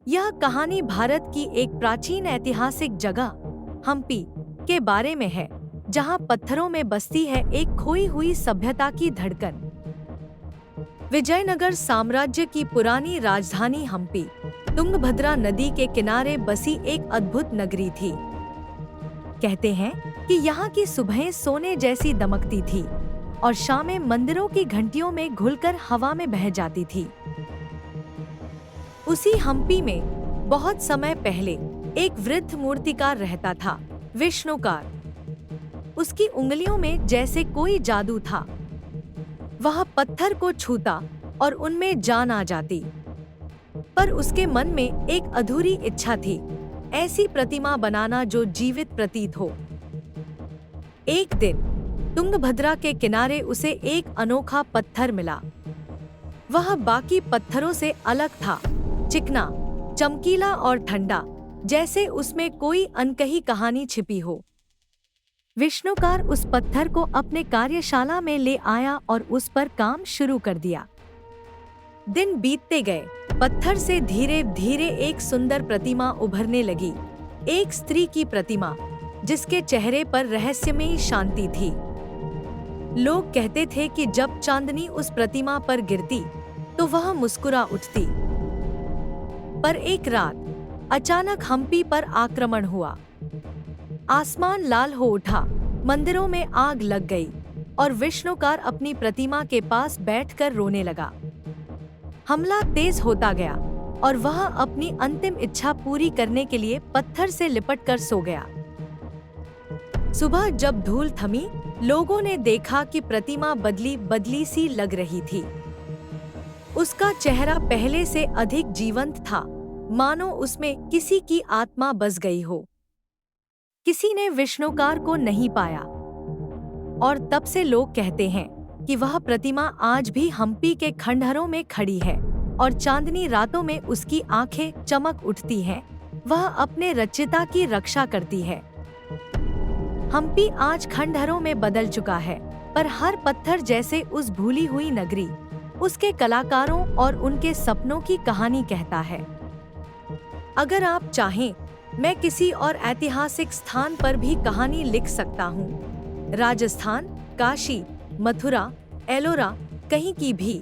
यह कहानी भारत की एक प्राचीन ऐतिहासिक जगह हम्पी के बारे में है, जहां पत्थरों में बसती है एक खोई हुई सभ्यता की धड़कन। विजयनगर साम्राज्य की पुरानी राजधानी हम्पी तुंगभद्रा नदी के किनारे बसी एक अद्भुत नगरी थी। कहते हैं कि यहाँ की सुबहें सोने जैसी दमकती थी और शामें मंदिरों की घंटियों में घुलकर हवा में बह जाती थी। उसी हम्पी में बहुत समय पहले एक वृद्ध मूर्तिकार रहता था, विष्णुकार। उसकी उंगलियों में जैसे कोई जादू था। वह पत्थर को छूता और उनमें जान आ जाती। पर उसके मन में एक अधूरी इच्छा थी, ऐसी प्रतिमा बनाना जो जीवित प्रतीत हो। एक दिन तुंगभद्रा के किनारे उसे एक अनोखा पत्थर मिला। वह बाकी पत्थरों से अलग था, चिकना, चमकीला और ठंडा, जैसे उसमें कोई अनकही कहानी छिपी हो। विष्णुकार उस पत्थर को अपने कार्यशाला में ले आया और उस पर काम शुरू कर दिया। दिन बीतते गए, पत्थर से धीरे धीरे एक सुंदर प्रतिमा उभरने लगी, एक स्त्री की प्रतिमा जिसके चेहरे पर रहस्यमयी शांति थी। लोग कहते थे कि जब चांदनी उस प्रतिमा पर गिरती तो वह मुस्कुरा उठती। पर एक रात अचानक हम्पी पर आक्रमण हुआ। आसमान लाल हो उठा, मंदिरों में आग लग गई और विष्णुकार अपनी प्रतिमा के पास बैठकर रोने लगा। हमला तेज होता गया और वह अपनी अंतिम इच्छा पूरी करने के लिए पत्थर से लिपटकर सो गया। सुबह जब धूल थमी, लोगों ने देखा कि प्रतिमा बदली बदली सी लग रही थी। उसका चेहरा पहले से अधिक जीवंत था, मानो उसमें किसी की आत्मा बस गई हो। किसी ने विष्णुकार को नहीं पाया और तब से लोग कहते हैं कि वह प्रतिमा आज भी हम्पी के खंडहरों में खड़ी है और चांदनी रातों में उसकी आंखें चमक उठती हैं। वह अपने रचयिता की रक्षा करती है। हम्पी आज खंडहरों में बदल चुका है, पर हर पत्थर जैसे उस भूली हुई नगरी, उसके कलाकारों और उनके सपनों की कहानी कहता है। अगर आप चाहें, मैं किसी और ऐतिहासिक स्थान पर भी कहानी लिख सकता हूँ। राजस्थान, काशी, मथुरा, एलोरा, कहीं की भी।